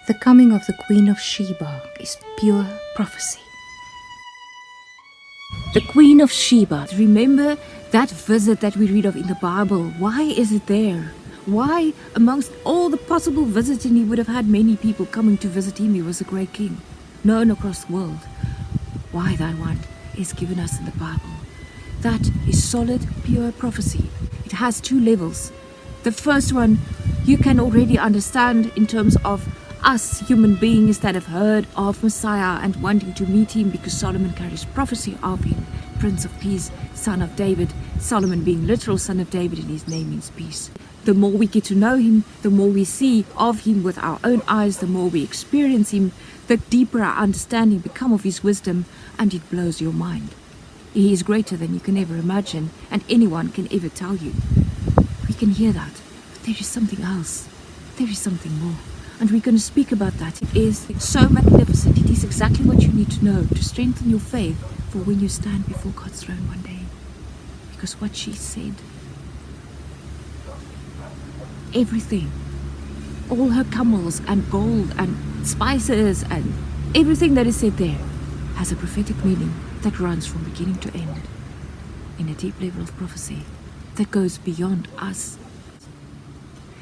The coming of the Queen of Sheba is pure prophecy. The Queen of Sheba. Remember that visit that we read of in the Bible? Why is it there? Why, amongst all the possible visits, and he would have had many people coming to visit him, he was a great king, known across the world. Why that one is given us in the Bible. That is solid, pure prophecy. It has two levels. The first one you can already understand in terms of us human beings that have heard of Messiah and wanting to meet him, because Solomon carries prophecy of him, Prince of Peace, son of David, Solomon being literal son of David, and his name means peace. The more we get to know him, the more we see of him with our own eyes, the more we experience him, the deeper our understanding become of his wisdom, and it blows your mind. He is greater than you can ever imagine, and anyone can ever tell you. We can hear that, but there is something else. There is something more. And we're going to speak about that. It is so magnificent. It is exactly what you need to know to strengthen your faith for when you stand before God's throne one day. Because what she said, everything, all her camels and gold and spices and everything that is said there has a prophetic meaning that runs from beginning to end in a deep level of prophecy that goes beyond us.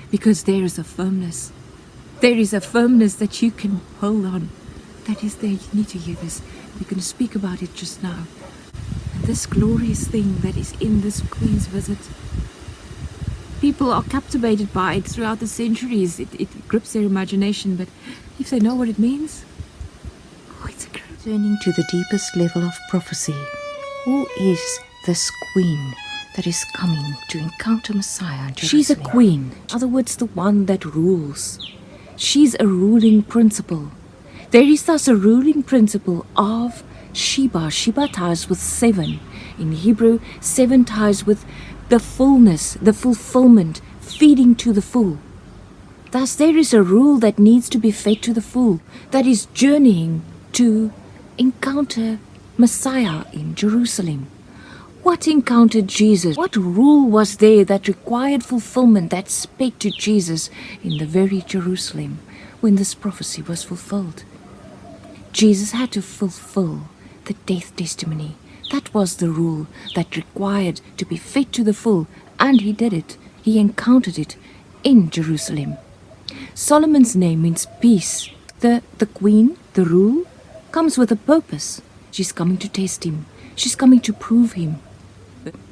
Because there is a firmness. There is a firmness that you can hold on. That is there. You need to hear this. We're going to speak about it just now. And this glorious thing that is in this Queen's visit. People are captivated by it throughout the centuries. It grips their imagination. But if they know what it means, it's a great. Turning to the deepest level of prophecy, who is this Queen that is coming to encounter Messiah in Jerusalem? She's a queen. In other words, the one that rules. She's a ruling principle. There is thus a ruling principle of Sheba. Sheba ties with 7. In Hebrew, 7 ties with the fullness, the fulfillment, feeding to the full. Thus there is a rule that needs to be fed to the full, that is journeying to encounter Messiah in Jerusalem. What encountered Jesus? What rule was there that required fulfillment, that spake to Jesus in the very Jerusalem when this prophecy was fulfilled? Jesus had to fulfill the death testimony. That was the rule that required to be fed to the full, and he did it. He encountered it in Jerusalem. Solomon's name means peace. The queen, the rule, comes with a purpose. She's coming to test him. She's coming to prove him.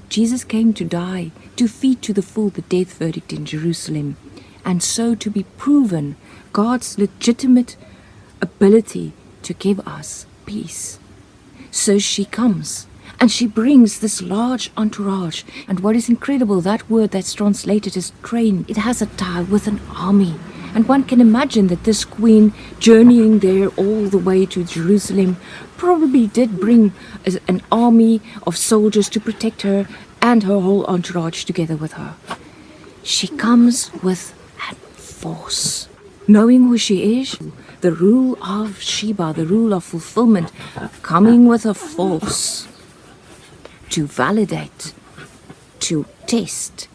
Jesus came to die, to feed to the full the death verdict in Jerusalem, and so to be proven God's legitimate ability to give us peace. So she comes, and she brings this large entourage. And what is incredible, that word that's translated as train, it has a tie with an army. And one can imagine that this queen journeying there all the way to Jerusalem probably did bring an army of soldiers to protect her and her whole entourage together with her. She comes with a force. Knowing who she is, the rule of Sheba, the rule of fulfillment, coming with a force to validate, to test,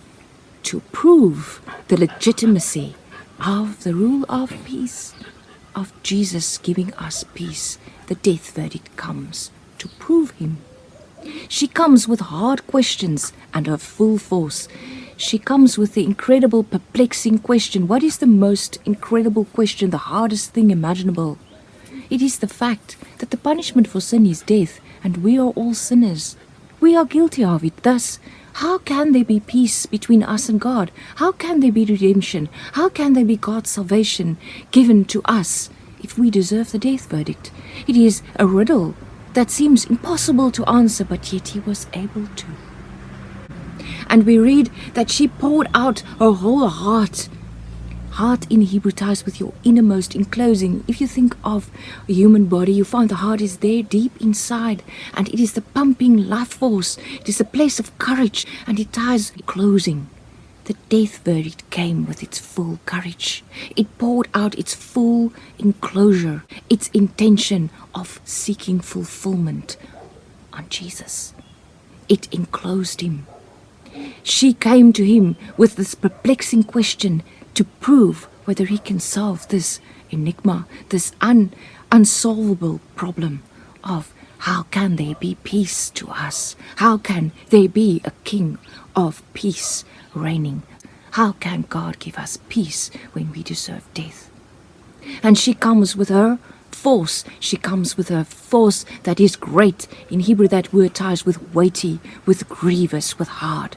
to prove the legitimacy of the rule of peace, of Jesus giving us peace. The death verdict comes to prove him. She comes with hard questions and her full force. She comes with the incredible, perplexing question. What is the most incredible question, the hardest thing imaginable? It is the fact that the punishment for sin is death, and we are all sinners. We are guilty of it. Thus, how can there be peace between us and God? How can there be redemption? How can there be God's salvation given to us if we deserve the death verdict? It is a riddle that seems impossible to answer, but yet he was able to. And we read that she poured out her whole heart. Heart in Hebrew ties with your innermost enclosing. If you think of a human body, you find the heart is there deep inside, and it is the pumping life force. It is a place of courage, and it ties closing. The death verdict came with its full courage. It poured out its full enclosure, its intention of seeking fulfillment on Jesus. It enclosed him. She came to him with this perplexing question to prove whether he can solve this enigma, this unsolvable problem of how can there be peace to us? How can there be a king of peace reigning? How can God give us peace when we deserve death? And she comes with her force. She comes with her force that is great. In Hebrew, that word ties with weighty, with grievous, with hard.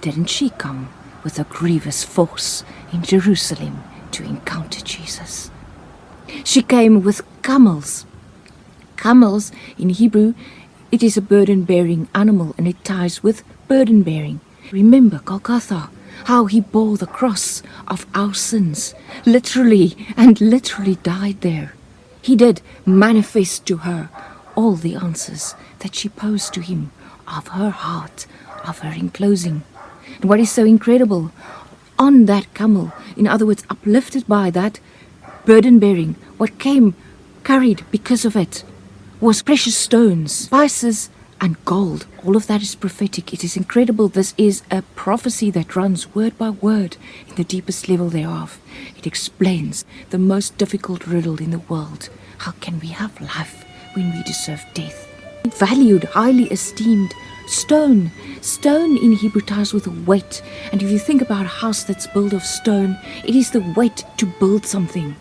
Didn't she come with a grievous force in Jerusalem to encounter Jesus? She came with camels. Camels, in Hebrew, it is a burden-bearing animal, and it ties with burden-bearing. Remember Golgotha, how he bore the cross of our sins, literally died there. He did manifest to her all the answers that she posed to him of her heart, of her enclosing. And what is so incredible, on that camel, in other words, uplifted by that burden-bearing, what came carried because of it was precious stones, spices, and gold. All of that is prophetic. It is incredible. This is a prophecy that runs word by word in the deepest level thereof. It explains the most difficult riddle in the world. How can we have life when we deserve death? Valued, highly esteemed stone. Stone in Hebrew ties with weight. And if you think about a house that's built of stone, it is the weight to build something.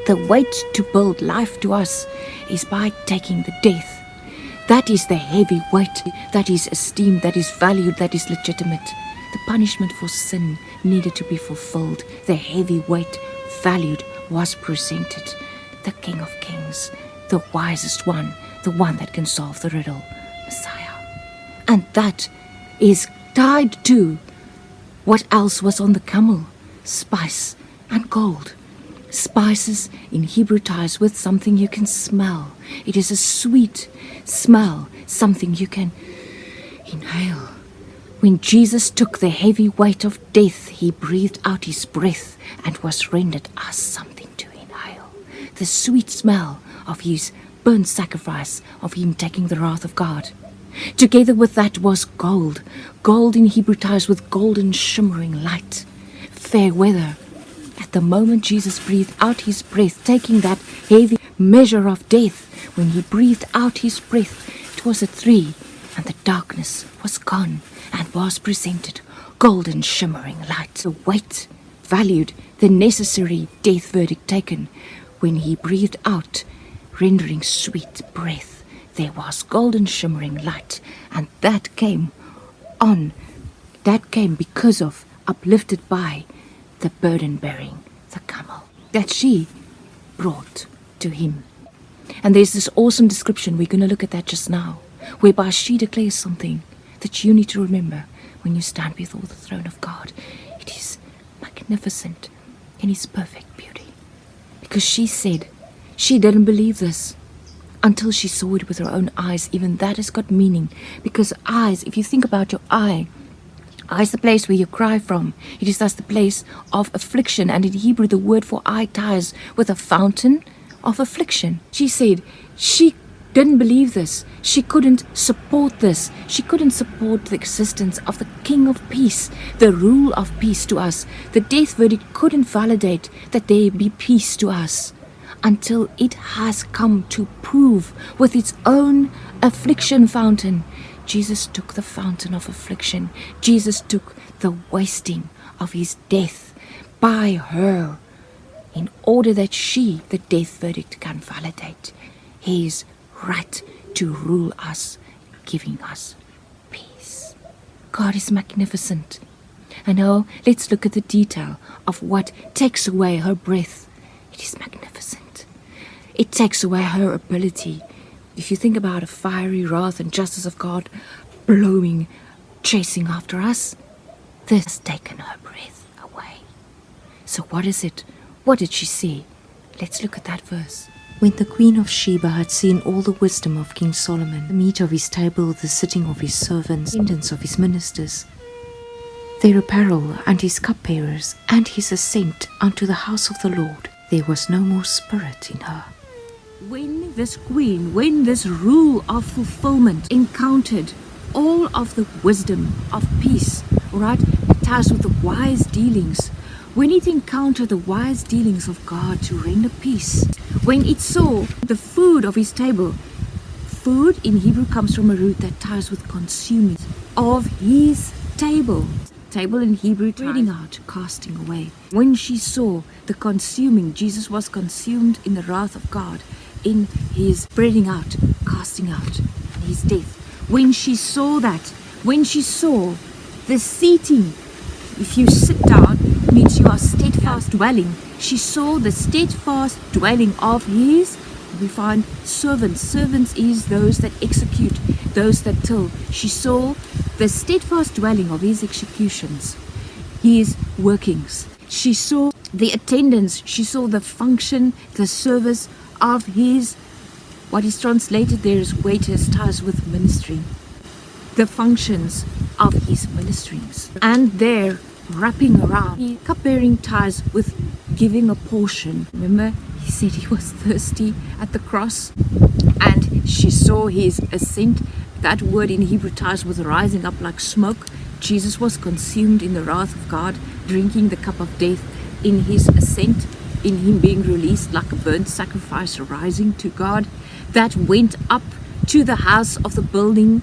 The weight to build life to us is by taking the death. That is the heavy weight that is esteemed, that is valued, that is legitimate. The punishment for sin needed to be fulfilled. The heavy weight, valued, was presented. The King of Kings, the wisest one, the one that can solve the riddle, Messiah. And that is tied to what else was on the camel? Spice and gold. Spices in Hebrew ties with something you can smell. It is a sweet smell, something you can inhale. When Jesus took the heavy weight of death, he breathed out his breath and was rendered us something to inhale. The sweet smell of his burnt sacrifice, of him taking the wrath of God. Together with that was gold. Gold in Hebrew ties with golden shimmering light. Fair weather. At the moment Jesus breathed out his breath, taking that heavy measure of death, when he breathed out his breath, it was a 3, and the darkness was gone, and was presented golden shimmering light. The weight valued, the necessary death verdict taken, when he breathed out, rendering sweet breath, there was golden shimmering light, and that came because of, uplifted by, the burden-bearing, the camel, that she brought to him. And there's this awesome description, we're going to look at that just now, whereby she declares something that you need to remember when you stand before the throne of God. It is magnificent in its perfect beauty. Because she said she didn't believe this until she saw it with her own eyes. Even that has got meaning, because eyes, if you think about your eye is the place where you cry from. It is thus the place of affliction, and in Hebrew the word for eye ties with a fountain of affliction. She said she didn't believe this. She couldn't support this. She couldn't support the existence of the King of Peace, the rule of peace to us. The death verdict couldn't validate that there be peace to us until it has come to prove with its own affliction fountain. Jesus took the fountain of affliction. Jesus took the wasting of his death by her in order that she, the death verdict, can validate his right to rule us, giving us peace. God is magnificent. And now let's look at the detail of what takes away her breath. It is magnificent. It takes away her ability. If you think about a fiery wrath and justice of God blowing, chasing after us, this has taken her breath away. So what is it? What did she see? Let's look at that verse. When the Queen of Sheba had seen all the wisdom of King Solomon, the meat of his table, the sitting of his servants, the attendance of his ministers, their apparel, and his cupbearers, and his ascent unto the house of the Lord, there was no more spirit in her. When this queen, when this rule of fulfillment encountered all of the wisdom of peace, right, it ties with the wise dealings, when it encountered the wise dealings of God to render peace, when it saw the food of his table. Food in Hebrew comes from a root that ties with consuming. Of his table. Table in Hebrew, spreading out, casting away. When she saw the consuming, Jesus was consumed in the wrath of God, in his spreading out, casting out, and his death. When she saw that, when she saw the seating, if you sit down, means you are steadfast dwelling. She saw the steadfast dwelling of his. We find servants. Servants is those that execute, those that till. She saw the steadfast dwelling of his executions, his workings. She saw the attendance. She saw the function, the service of his, what is translated there as waiters, ties with ministry. The functions of his ministries. And there, wrapping around, cupbearing ties with giving a portion. Remember, he said he was thirsty at the cross, and she saw his ascent. That word in Hebrew ties with rising up like smoke. Jesus was consumed in the wrath of God, drinking the cup of death in his ascent, in him being released like a burnt sacrifice rising to God, that went up to the house of the building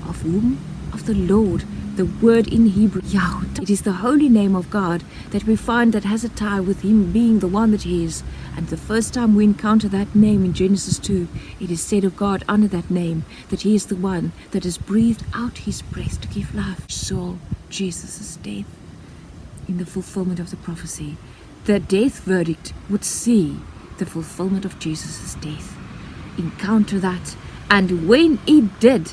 of whom? Of the Lord. The word in Hebrew, Yahweh. It is the holy name of God that we find that has a tie with him being the one that he is. And the first time we encounter that name in Genesis 2, it is said of God under that name that he is the one that has breathed out his breath to give life. Saw Jesus' death in the fulfillment of the prophecy. The death verdict would see the fulfillment of Jesus' death. Encounter that. And when it did,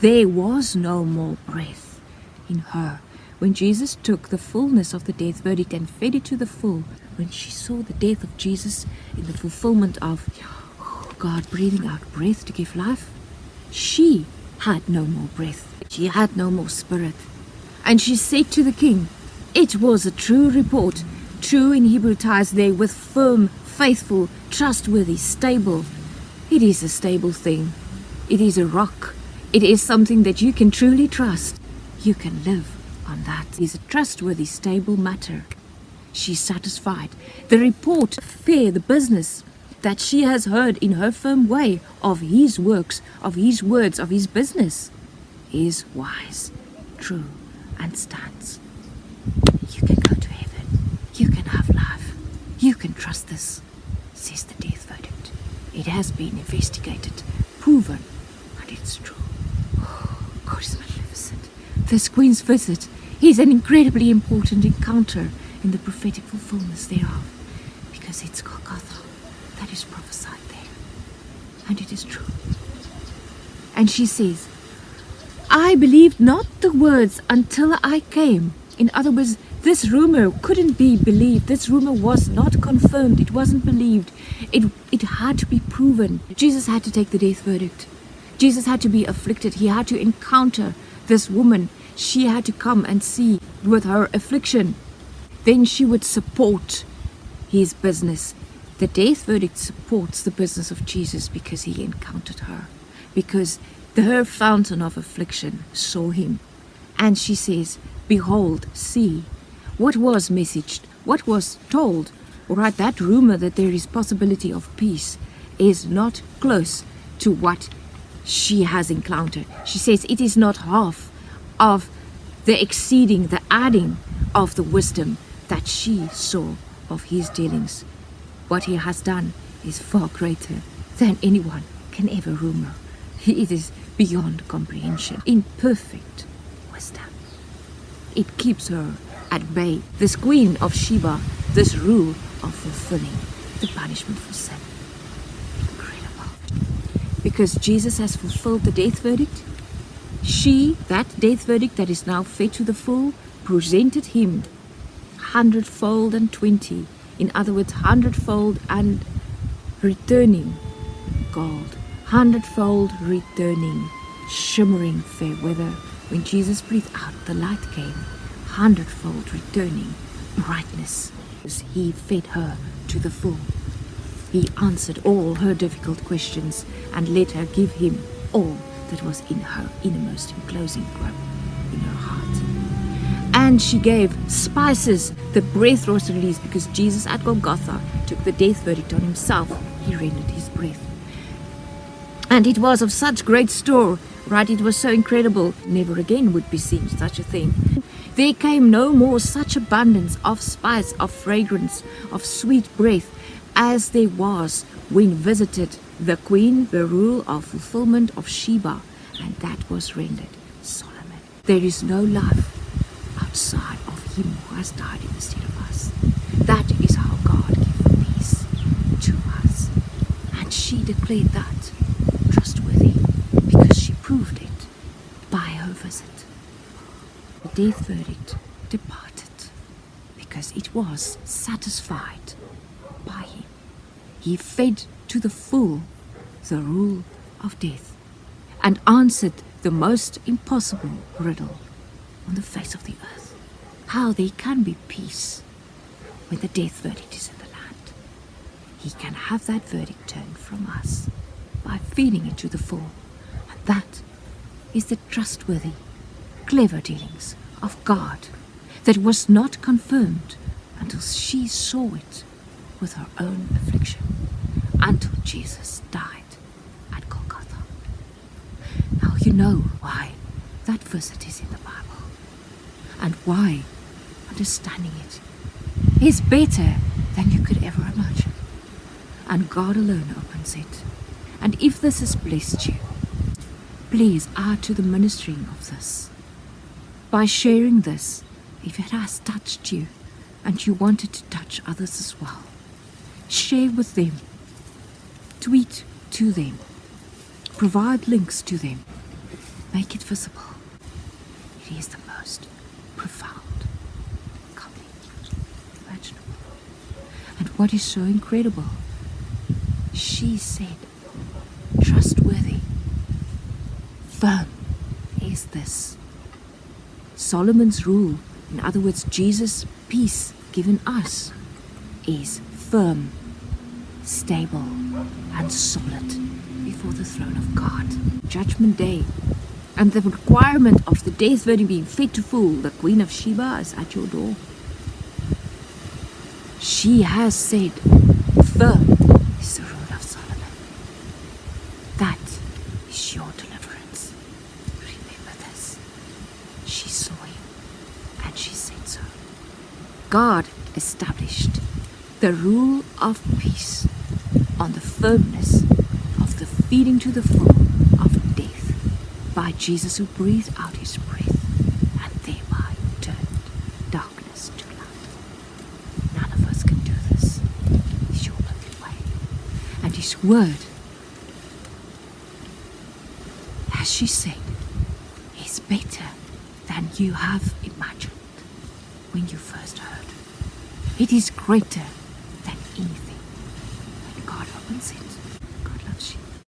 there was no more breath in her. When Jesus took the fullness of the death verdict and fed it to the full, when she saw the death of Jesus in the fulfillment of God breathing out breath to give life, she had no more breath. She had no more spirit. And she said to the king, it was a true report. True in Hebrew ties there with firm, faithful, trustworthy, stable. It is a stable thing. It is a rock. It is something that you can truly trust. You can live on that. It is a trustworthy, stable matter. She's satisfied. The report, fair, the business that she has heard in her firm way of his works, of his words, of his business, is wise, true, and stands. You can go to heaven. You can have life. You can trust this, says the death verdict. It has been investigated, proven, and it's true. Oh, God is magnificent. This Queen's visit is an incredibly important encounter in the prophetic fulfillment thereof, because it's Golgotha that is prophesied there, and it is true. And she says, I believed not the words until I came. In other words, this rumor couldn't be believed. This rumor was not confirmed. It wasn't believed. It had to be proven. Jesus had to take the death verdict. Jesus had to be afflicted. He had to encounter this woman. She had to come and see with her affliction. Then she would support his business. The death verdict supports the business of Jesus because he encountered her. Because her fountain of affliction saw him. And she says, behold, see, what was messaged, what was told. All right, that rumor that there is possibility of peace is not close to what she has encountered. She says it is not half of the exceeding, the adding of the wisdom that she saw of his dealings. What he has done is far greater than anyone can ever rumor. It is beyond comprehension, in perfect wisdom. It keeps her at bay. This Queen of Sheba, this rule of fulfilling the punishment for sin. Incredible. Because Jesus has fulfilled the death verdict, that death verdict that is now fed to the full, presented him 100-fold and 20. In other words, 100-fold and returning gold. 100-fold returning, shimmering fair weather. When Jesus breathed out, the light came. 100-fold returning brightness. As he fed her to the full. He answered all her difficult questions and let her give him all that was in her innermost enclosing grip in her heart. And she gave spices. The breath was released because Jesus at Golgotha took the death verdict on himself. He rendered his breath. And it was of such great store, right? It was so incredible. Never again would be seen such a thing. There came no more such abundance of spice, of fragrance, of sweet breath, as there was when visited the queen, the rule of fulfillment of Sheba, and that was rendered Solomon. There is no life outside of him who has died in the stead of us. That is how God gave peace to us. And she declared that trustworthy because she proved it by her visit. The death verdict departed because it was satisfied by him. He fed to the full the rule of death and answered the most impossible riddle on the face of the earth. How there can be peace when the death verdict is in the land. He can have that verdict turned from us by feeding it to the full. And that is the trustworthy, clever dealings of God that was not confirmed until she saw it with her own affliction, until Jesus died at Golgotha. Now you know why that visit is in the Bible, and why understanding it is better than you could ever imagine. And God alone opens it. And if this has blessed you, please add to the ministering of this by sharing this. If it has touched you and you want it to touch others as well, share with them, tweet to them, provide links to them, make it visible. It is the most profound covenant imaginable. And what is so incredible, she said, trustworthy, firm is this. Solomon's rule, in other words, Jesus' peace given us, is firm, stable, and solid before the throne of God. Judgment Day, and the requirement of the death verdict being fed to full, the Queen of Sheba is at your door. She has said, firm is the rule of Solomon. That is your deliverance. Remember this. She saw him and she said so. God established the rule of peace on the firmness of the feeding to the full of death by Jesus, who breathed out his breath and thereby turned darkness to light. None of us can do this. It's your only way. And his word, as she said, is better than you have imagined when you first heard. It is greater than anything when God opens it.